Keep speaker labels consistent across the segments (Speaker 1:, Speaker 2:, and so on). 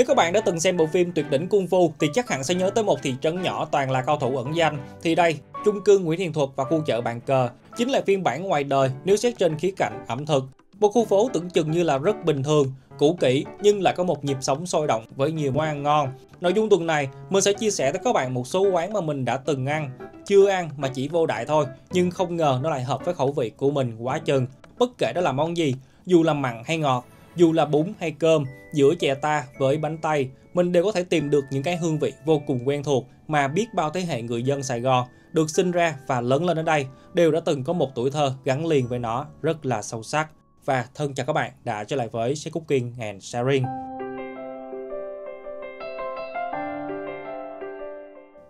Speaker 1: các bạn đã từng xem bộ phim Tuyệt đỉnh Kung Fu thì chắc hẳn sẽ nhớ tới một thị trấn nhỏ toàn là cao thủ ẩn danh. Thì đây, chung cư Nguyễn Thiện Thuật và khu chợ Bàn Cờ chính là phiên bản ngoài đời nếu xét trên khía cạnh ẩm thực. Một khu phố tưởng chừng như là rất bình thường, cũ kỹ nhưng lại có một nhịp sống sôi động với nhiều món ăn ngon. Nội dung tuần này mình sẽ chia sẻ tới các bạn một số quán mà mình đã từng ăn, chưa ăn mà chỉ vô đại thôi, nhưng không ngờ nó lại hợp với khẩu vị của mình quá chừng. Bất kể đó là món gì, dù là mặn hay ngọt, dù là bún hay cơm, giữa chè ta với bánh tây, mình đều có thể tìm được những cái hương vị vô cùng quen thuộc mà biết bao thế hệ người dân Sài Gòn được sinh ra và lớn lên ở đây đều đã từng có một tuổi thơ gắn liền với nó rất là sâu sắc. Và thân chào các bạn đã trở lại với Chef Cooking and Sharing.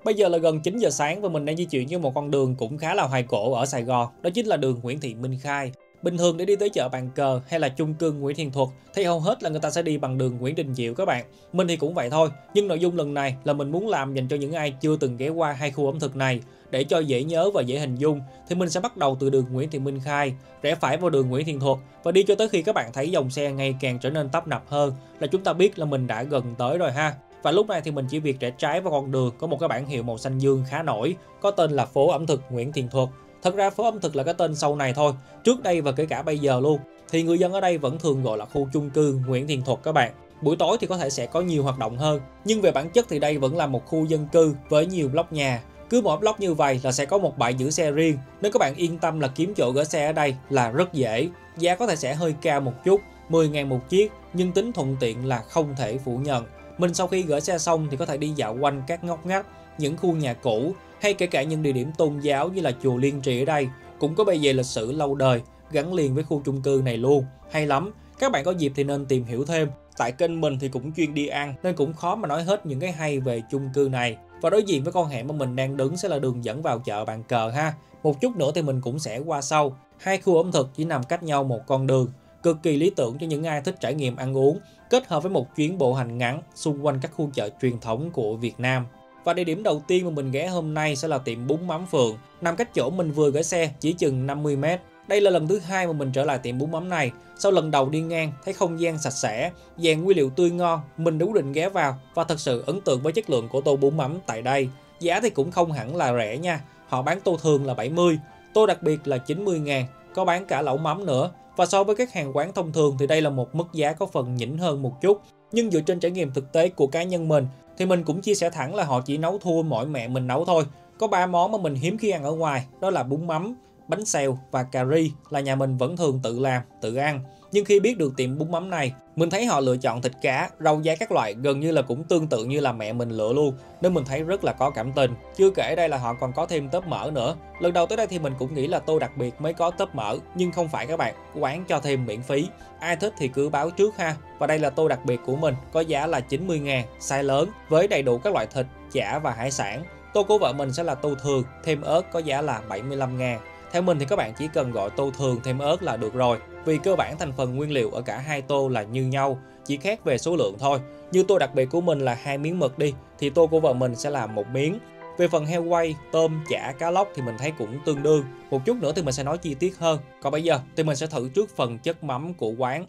Speaker 1: Bây giờ là gần 9 giờ sáng và mình đang di chuyển trên một con đường cũng khá là hoài cổ ở Sài Gòn, đó chính là đường Nguyễn Thị Minh Khai. Bình thường để đi tới chợ Bàn Cờ hay là chung cư Nguyễn Thiện Thuật thì hầu hết là người ta sẽ đi bằng đường Nguyễn Đình Chiểu các bạn. Mình thì cũng vậy thôi, nhưng nội dung lần này là mình muốn làm dành cho những ai chưa từng ghé qua hai khu ẩm thực này. Để cho dễ nhớ và dễ hình dung thì mình sẽ bắt đầu từ đường Nguyễn Thị Minh Khai, rẽ phải vào đường Nguyễn Thiện Thuật và đi cho tới khi các bạn thấy dòng xe ngày càng trở nên tấp nập hơn là chúng ta biết là mình đã gần tới rồi ha. Và lúc này thì mình chỉ việc rẽ trái vào con đường có một cái bảng hiệu màu xanh dương khá nổi, có tên là phố ẩm thực Nguyễn Thiện Thuật. Thật ra phố ẩm thực là cái tên sau này thôi, trước đây và kể cả bây giờ luôn thì người dân ở đây vẫn thường gọi là khu chung cư Nguyễn Thiện Thuật các bạn. Buổi tối thì có thể sẽ có nhiều hoạt động hơn, nhưng về bản chất thì đây vẫn là một khu dân cư với nhiều block nhà. Cứ mỗi block như vậy là sẽ có một bãi giữ xe riêng, nên các bạn yên tâm là kiếm chỗ gửi xe ở đây là rất dễ. Giá có thể sẽ hơi cao một chút, 10.000 một chiếc, nhưng tính thuận tiện là không thể phủ nhận. Mình sau khi gửi xe xong thì có thể đi dạo quanh các ngóc ngách, những khu nhà cũ hay kể cả những địa điểm tôn giáo như là chùa Liên Trì ở đây cũng có bề dày lịch sử lâu đời gắn liền với khu chung cư này luôn. Hay lắm, các bạn có dịp thì nên tìm hiểu thêm. Tại kênh mình thì cũng chuyên đi ăn nên cũng khó mà nói hết những cái hay về chung cư này. Và đối diện với con hẻm mà mình đang đứng sẽ là đường dẫn vào chợ Bàn Cờ ha. Một chút nữa thì mình cũng sẽ qua sau. Hai khu ẩm thực chỉ nằm cách nhau một con đường, cực kỳ lý tưởng cho những ai thích trải nghiệm ăn uống, kết hợp với một chuyến bộ hành ngắn xung quanh các khu chợ truyền thống của Việt Nam. Và địa điểm đầu tiên mà mình ghé hôm nay sẽ là tiệm bún mắm Phượng, nằm cách chỗ mình vừa gửi xe chỉ chừng 50 m. Đây là lần thứ hai mà mình trở lại tiệm bún mắm này. Sau lần đầu đi ngang, thấy không gian sạch sẽ, dàn nguyên liệu tươi ngon, mình đã quyết định ghé vào và thật sự ấn tượng với chất lượng của tô bún mắm tại đây. Giá thì cũng không hẳn là rẻ nha, họ bán tô thường là 70, tô đặc biệt là 90.000, có bán cả lẩu mắm nữa. Và so với các hàng quán thông thường thì đây là một mức giá có phần nhỉnh hơn một chút. Nhưng dựa trên trải nghiệm thực tế của cá nhân mình thì mình cũng chia sẻ thẳng là họ chỉ nấu thua mỗi mẹ mình nấu thôi. Có 3 món mà mình hiếm khi ăn ở ngoài, đó là bún mắm, bánh xèo và cà ri là nhà mình vẫn thường tự làm, tự ăn. Nhưng khi biết được tiệm bún mắm này, mình thấy họ lựa chọn thịt cá, rau giá các loại gần như là cũng tương tự như là mẹ mình lựa luôn, nên mình thấy rất là có cảm tình. Chưa kể đây là họ còn có thêm tóp mỡ nữa. Lần đầu tới đây thì mình cũng nghĩ là tô đặc biệt mới có tóp mỡ, nhưng không phải các bạn, quán cho thêm miễn phí. Ai thích thì cứ báo trước ha. Và đây là tô đặc biệt của mình, có giá là 90.000, size lớn với đầy đủ các loại thịt, chả và hải sản. Tô của vợ mình sẽ là tô thường, thêm ớt có giá là 75.000. Theo mình thì các bạn chỉ cần gọi tô thường thêm ớt là được rồi, vì cơ bản thành phần nguyên liệu ở cả hai tô là như nhau, chỉ khác về số lượng thôi. Như tô đặc biệt của mình là 2 miếng mực đi, thì tô của vợ mình sẽ là 1 miếng. Về phần heo quay, tôm, chả, cá lóc thì mình thấy cũng tương đương. Một chút nữa thì mình sẽ nói chi tiết hơn. Còn bây giờ thì mình sẽ thử trước phần chất mắm của quán.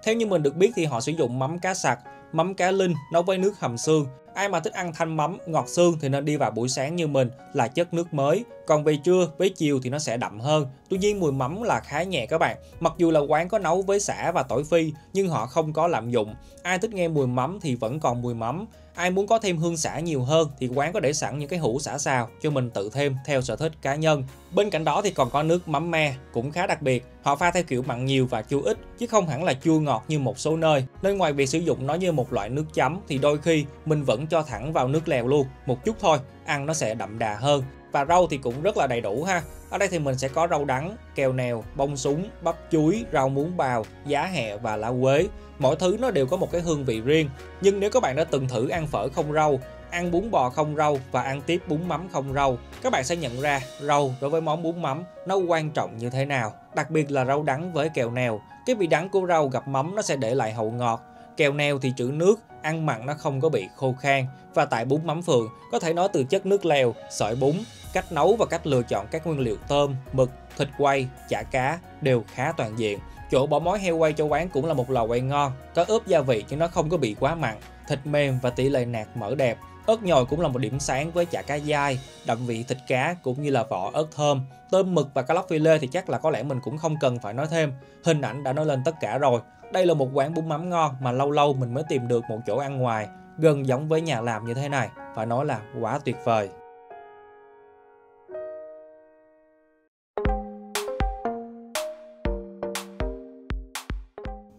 Speaker 1: Theo như mình được biết thì họ sử dụng mắm cá sặc, mắm cá linh nấu với nước hầm xương. Ai mà thích ăn thanh mắm, ngọt xương thì nên đi vào buổi sáng như mình là chất nước mới. Còn về trưa, với chiều thì nó sẽ đậm hơn. Tuy nhiên mùi mắm là khá nhẹ các bạn. Mặc dù là quán có nấu với sả và tỏi phi nhưng họ không có lạm dụng. Ai thích nghe mùi mắm thì vẫn còn mùi mắm. Ai muốn có thêm hương sả nhiều hơn thì quán có để sẵn những cái hũ sả xào cho mình tự thêm theo sở thích cá nhân. Bên cạnh đó thì còn có nước mắm me cũng khá đặc biệt. Họ pha theo kiểu mặn nhiều và chua ít chứ không hẳn là chua ngọt như một số nơi. Nên ngoài việc sử dụng nó như một loại nước chấm thì đôi khi mình vẫn cho thẳng vào nước lèo luôn, một chút thôi, ăn nó sẽ đậm đà hơn. Và rau thì cũng rất là đầy đủ ha. Ở đây thì mình sẽ có rau đắng, kèo nèo, bông súng, bắp chuối, rau muống bào, giá hẹ và lá quế. Mỗi thứ nó đều có một cái hương vị riêng. Nhưng nếu các bạn đã từng thử ăn phở không rau, ăn bún bò không rau và ăn tiếp bún mắm không rau, các bạn sẽ nhận ra rau đối với món bún mắm nó quan trọng như thế nào. Đặc biệt là rau đắng với kèo nèo. Cái vị đắng của rau gặp mắm nó sẽ để lại hậu ngọt. Kèo nèo thì trữ nước, ăn mặn nó không có bị khô khan. Và tại bún mắm Phượng có thể nói từ chất nước lèo, sợi bún, cách nấu và cách lựa chọn các nguyên liệu tôm, mực, thịt quay, chả cá đều khá toàn diện. Chỗ bỏ mối heo quay cho quán cũng là một lò quay ngon, có ướp gia vị nhưng nó không có bị quá mặn, thịt mềm và tỷ lệ nạc mỡ đẹp. Ớt nhồi cũng là một điểm sáng với chả cá dai, đậm vị thịt cá cũng như là vỏ ớt thơm. Tôm mực và cá lóc phi lê thì chắc là có lẽ mình cũng không cần phải nói thêm, hình ảnh đã nói lên tất cả rồi. Đây là một quán bún mắm ngon mà lâu lâu mình mới tìm được một chỗ ăn ngoài, gần giống với nhà làm như thế này, phải nói là quá tuyệt vời.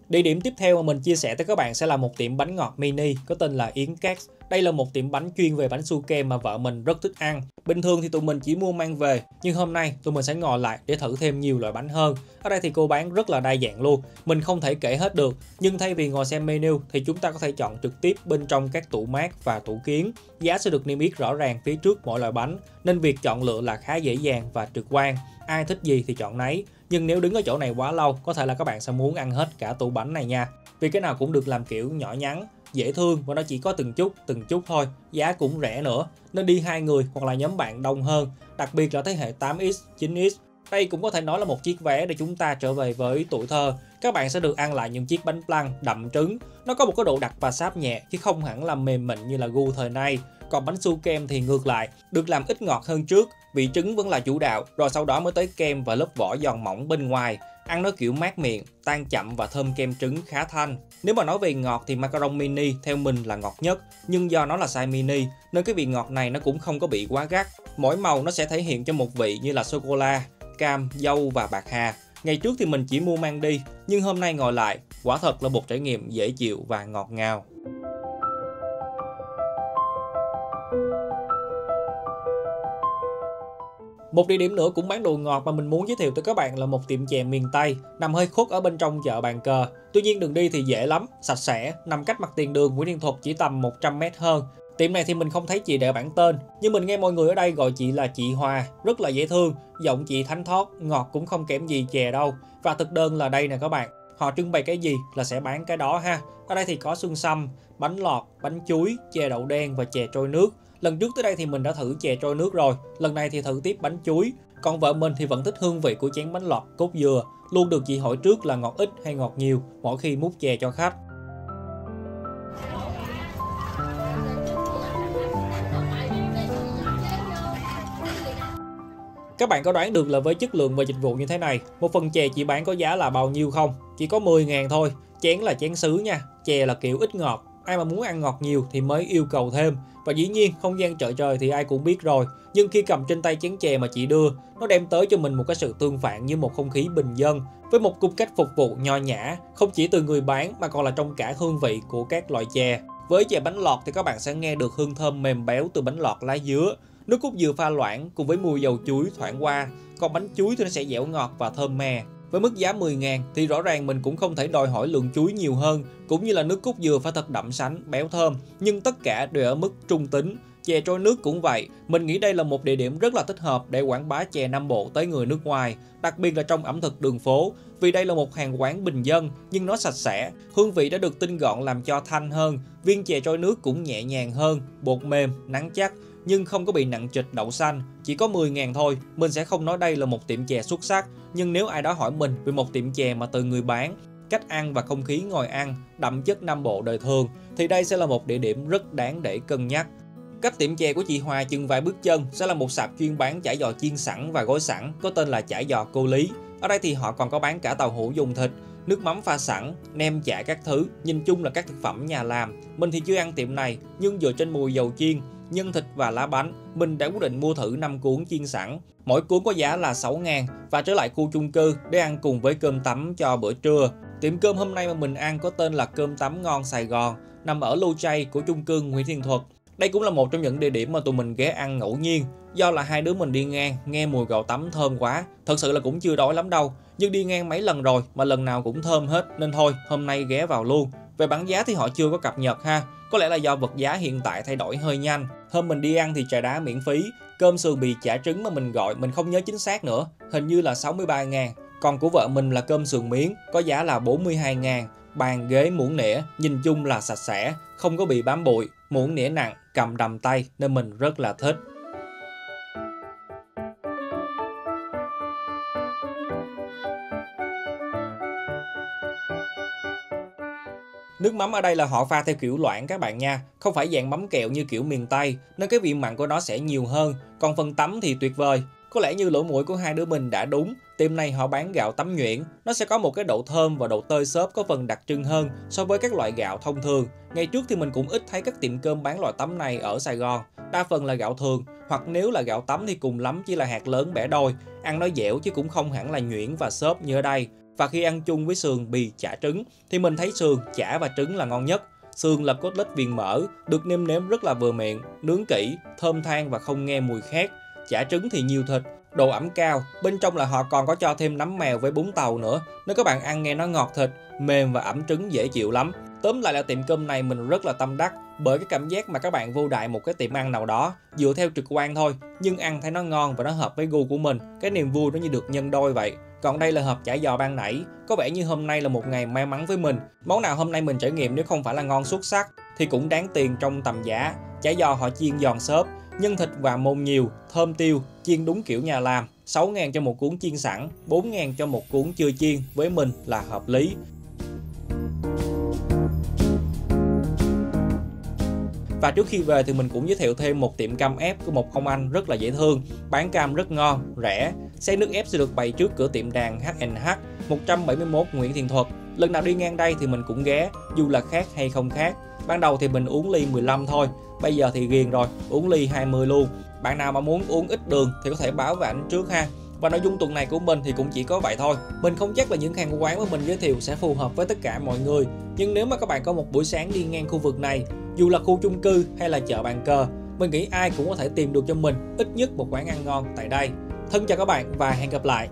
Speaker 1: Địa điểm tiếp theo mà mình chia sẻ tới các bạn sẽ là một tiệm bánh ngọt mini có tên là Yến Cakes. Đây là một tiệm bánh chuyên về bánh su kem mà vợ mình rất thích ăn. Bình thường thì tụi mình chỉ mua mang về, nhưng hôm nay tụi mình sẽ ngồi lại để thử thêm nhiều loại bánh hơn. Ở đây thì cô bán rất là đa dạng luôn, mình không thể kể hết được. Nhưng thay vì ngồi xem menu thì chúng ta có thể chọn trực tiếp bên trong các tủ mát và tủ kiến. Giá sẽ được niêm yết rõ ràng phía trước mỗi loại bánh, nên việc chọn lựa là khá dễ dàng và trực quan. Ai thích gì thì chọn nấy. Nhưng nếu đứng ở chỗ này quá lâu, có thể là các bạn sẽ muốn ăn hết cả tủ bánh này nha. Vì cái nào cũng được làm kiểu nhỏ nhắn, dễ thương và nó chỉ có từng chút thôi, giá cũng rẻ nữa. Nên đi 2 người hoặc là nhóm bạn đông hơn, đặc biệt là thế hệ 8X, 9X. Đây cũng có thể nói là một chiếc vé để chúng ta trở về với tuổi thơ. Các bạn sẽ được ăn lại những chiếc bánh flan đậm trứng. Nó có một cái độ đặc và xáp nhẹ chứ không hẳn là mềm mịn như là gu thời nay. Còn bánh su kem thì ngược lại, được làm ít ngọt hơn trước, vị trứng vẫn là chủ đạo, rồi sau đó mới tới kem và lớp vỏ giòn mỏng bên ngoài. Ăn nó kiểu mát miệng, tan chậm và thơm kem trứng khá thanh. Nếu mà nói về ngọt thì macaron mini theo mình là ngọt nhất, nhưng do nó là size mini nên cái vị ngọt này nó cũng không có bị quá gắt. Mỗi màu nó sẽ thể hiện cho một vị như là sô cô la, cam, dâu và bạc hà. Ngày trước thì mình chỉ mua mang đi, nhưng hôm nay ngồi lại, quả thật là một trải nghiệm dễ chịu và ngọt ngào. Một địa điểm nữa cũng bán đồ ngọt mà mình muốn giới thiệu tới các bạn là một tiệm chè miền Tây, nằm hơi khuất ở bên trong chợ Bàn Cờ. Tuy nhiên đường đi thì dễ lắm, sạch sẽ, nằm cách mặt tiền đường Nguyễn Thiện Thuật chỉ tầm 100 m hơn. Tiệm này thì mình không thấy chị để bảng tên, nhưng mình nghe mọi người ở đây gọi chị là chị Hòa, rất là dễ thương, giọng chị thánh thót, ngọt cũng không kém gì chè đâu. Và thực đơn là đây nè các bạn, họ trưng bày cái gì là sẽ bán cái đó ha. Ở đây thì có xương sâm, bánh lọt, bánh chuối, chè đậu đen và chè trôi nước. Lần trước tới đây thì mình đã thử chè trôi nước rồi, lần này thì thử tiếp bánh chuối. Còn vợ mình thì vẫn thích hương vị của chén bánh lọt cốt dừa, luôn được chị hỏi trước là ngọt ít hay ngọt nhiều mỗi khi múc chè cho khách. Các bạn có đoán được là với chất lượng và dịch vụ như thế này, một phần chè chị bán có giá là bao nhiêu không? Chỉ có 10.000 thôi, chén là chén sứ nha, chè là kiểu ít ngọt. Ai mà muốn ăn ngọt nhiều thì mới yêu cầu thêm. Và dĩ nhiên không gian chợ trời thì ai cũng biết rồi. Nhưng khi cầm trên tay chén chè mà chị đưa, nó đem tới cho mình một cái sự tương phản như một không khí bình dân, với một cung cách phục vụ nho nhã, không chỉ từ người bán mà còn là trong cả hương vị của các loại chè. Với chè bánh lọt thì các bạn sẽ nghe được hương thơm mềm béo từ bánh lọt lá dứa, nước cốt dừa pha loãng cùng với mùi dầu chuối thoảng qua. Còn bánh chuối thì nó sẽ dẻo ngọt và thơm me. Với mức giá 10.000 thì rõ ràng mình cũng không thể đòi hỏi lượng chuối nhiều hơn, cũng như là nước cốt dừa phải thật đậm sánh, béo thơm, nhưng tất cả đều ở mức trung tính. Chè trôi nước cũng vậy, mình nghĩ đây là một địa điểm rất là thích hợp để quảng bá chè Nam Bộ tới người nước ngoài, đặc biệt là trong ẩm thực đường phố, vì đây là một hàng quán bình dân nhưng nó sạch sẽ, hương vị đã được tinh gọn làm cho thanh hơn, viên chè trôi nước cũng nhẹ nhàng hơn, bột mềm, nắn chắc, nhưng không có bị nặng trịch đậu xanh, chỉ có 10.000 thôi. Mình sẽ không nói đây là một tiệm chè xuất sắc, nhưng nếu ai đó hỏi mình về một tiệm chè mà từ người bán, cách ăn và không khí ngồi ăn đậm chất Nam Bộ đời thường, thì đây sẽ là một địa điểm rất đáng để cân nhắc. Cách tiệm chè của chị Hòa chừng vài bước chân sẽ là một sạp chuyên bán chả giò chiên sẵn và gói sẵn, có tên là chả giò Cô Lý. Ở đây thì họ còn có bán cả tàu hũ dùng thịt, nước mắm pha sẵn, nem chả các thứ, nhìn chung là các thực phẩm nhà làm. Mình thì chưa ăn tiệm này, nhưng dựa trên mùi dầu chiên, nhân thịt và lá bánh, mình đã quyết định mua thử 5 cuốn chiên sẵn. Mỗi cuốn có giá là 6.000 và trở lại khu chung cư để ăn cùng với cơm tấm cho bữa trưa. Tiệm cơm hôm nay mà mình ăn có tên là Cơm Tấm Ngon Sài Gòn, nằm ở lô chay của chung cư Nguyễn Thiện Thuật. Đây cũng là một trong những địa điểm mà tụi mình ghé ăn ngẫu nhiên, do là hai đứa mình đi ngang, nghe mùi gạo tấm thơm quá. Thật sự là cũng chưa đói lắm đâu, nhưng đi ngang mấy lần rồi mà lần nào cũng thơm hết, nên thôi hôm nay ghé vào luôn. Về bảng giá thì họ chưa có cập nhật ha, có lẽ là do vật giá hiện tại thay đổi hơi nhanh. Hôm mình đi ăn thì trà đá miễn phí, cơm sườn bì chả trứng mà mình gọi mình không nhớ chính xác nữa, hình như là 63.000. Còn của vợ mình là cơm sườn miếng, có giá là 42.000. Bàn ghế muỗng nĩa nhìn chung là sạch sẽ, không có bị bám bụi, muỗng nĩa nặng, cầm đầm tay nên mình rất là thích. Nước mắm ở đây là họ pha theo kiểu loãng các bạn nha, không phải dạng mắm kẹo như kiểu miền Tây, nên cái vị mặn của nó sẽ nhiều hơn, còn phần tấm thì tuyệt vời. Có lẽ như lỗ mũi của hai đứa mình đã đúng, tiệm này họ bán gạo tấm nhuyễn, nó sẽ có một cái độ thơm và độ tơi xốp có phần đặc trưng hơn so với các loại gạo thông thường. Ngày trước thì mình cũng ít thấy các tiệm cơm bán loại tấm này ở Sài Gòn, đa phần là gạo thường, hoặc nếu là gạo tấm thì cùng lắm chỉ là hạt lớn bẻ đôi, ăn nó dẻo chứ cũng không hẳn là nhuyễn và xốp như ở đây. Và khi ăn chung với sườn, bì, chả trứng thì mình thấy sườn, chả và trứng là ngon nhất. Sườn là cốt lết viền mỡ, được nêm nếm rất là vừa miệng, nướng kỹ, thơm than và không nghe mùi khét. Chả trứng thì nhiều thịt, độ ẩm cao, bên trong là họ còn có cho thêm nấm mèo với bún tàu nữa, nên các bạn ăn nghe nó ngọt thịt, mềm và ẩm trứng dễ chịu lắm. Tóm lại là tiệm cơm này mình rất là tâm đắc, bởi cái cảm giác mà các bạn vô đại một cái tiệm ăn nào đó dựa theo trực quan thôi, nhưng ăn thấy nó ngon và nó hợp với gu của mình, cái niềm vui nó như được nhân đôi vậy. Còn đây là hộp chả giò ban nãy, có vẻ như hôm nay là một ngày may mắn với mình. Món nào hôm nay mình trải nghiệm nếu không phải là ngon xuất sắc thì cũng đáng tiền trong tầm giá. Chả giò họ chiên giòn xốp, nhân thịt và môn nhiều, thơm tiêu, chiên đúng kiểu nhà làm. 6.000 cho một cuốn chiên sẵn, 4.000 cho một cuốn chưa chiên, với mình là hợp lý. Và trước khi về thì mình cũng giới thiệu thêm một tiệm cam ép của một ông anh rất là dễ thương, bán cam rất ngon, rẻ. Xe nước ép sẽ được bày trước cửa tiệm đàn H&H 171 Nguyễn Thiện Thuật. Lần nào đi ngang đây thì mình cũng ghé, dù là khác hay không khác. Ban đầu thì mình uống ly 15 thôi, bây giờ thì ghiền rồi, uống ly 20 luôn. Bạn nào mà muốn uống ít đường thì có thể báo với ảnh trước ha. Và nội dung tuần này của mình thì cũng chỉ có vậy thôi. Mình không chắc là những hàng quán mà mình giới thiệu sẽ phù hợp với tất cả mọi người. Nhưng nếu mà các bạn có một buổi sáng đi ngang khu vực này, dù là khu chung cư hay là chợ Bàn Cờ, mình nghĩ ai cũng có thể tìm được cho mình ít nhất một quán ăn ngon tại đây. Thân chào các bạn và hẹn gặp lại.